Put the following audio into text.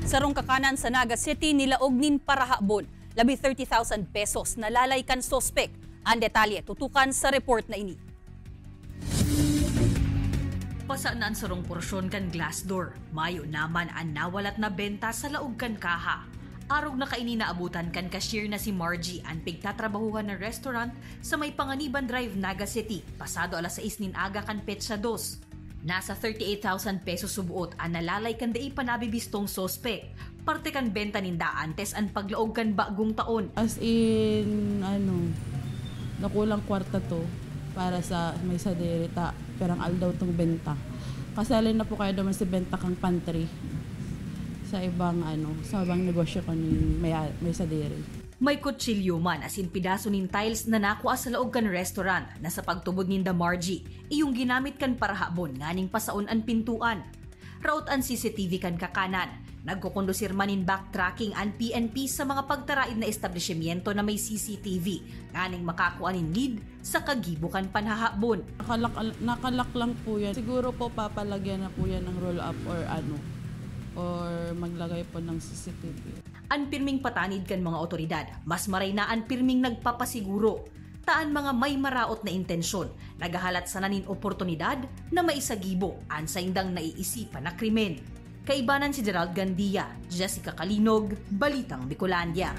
Sa rungkakanan sa Naga City, nilaog nin parahabon, labi 30,000 pesos nalalay kan sospek. Ang detalye, tutukan sa report na ini. Pasaan sa rong porsyon kan glass door, mayo naman ang nawalat na benta sa laog kan kaha. Arog na kaini naabutan kan cashier na si Margie ang pigtatrabahuhan na restaurant sa may Panganiban Drive, Naga City, pasado alas 6 nin aga kan petsa 2. Nasa 38,000 pesos subuot ang nalalay kan dai panabibistong sospek. Parte kan benta ninda antes ang paglaog kan bagong taon. As in, nakulang kwarta to para sa may saderita, perang aldaw tong benta. Kasali na po kayo naman si benta kang pantry sa ibang negosyo ko ni may sadere. May kutsilyo man as in pidaso nin tiles na nakuha sa laog kan restaurant na sa pagtubod ninda Margie, iyong ginamit kan parahabon nganing pasaon ang pintuan. Raot ang CCTV kan kakanan, nagkukondusir manin backtracking ang PNP sa mga pagtaraid na establishmento na may CCTV, nganing makakuha nin lead sa kagibukan panhahabon. Nakalak lang po yan. Siguro po papalagyan na po yan ng roll up or maglagay po ng CCTV. Ang pirming patanid kan mga otoridad, mas maray na ang pirming nagpapasiguro. Taan mga may maraot na intensyon, nagahalat sa nanin oportunidad na maisagibo ang sa indang naiisipan na krimen. Kaibanan si Gerald Gandia, Jessica Kalinog, Balitang Bicolandia.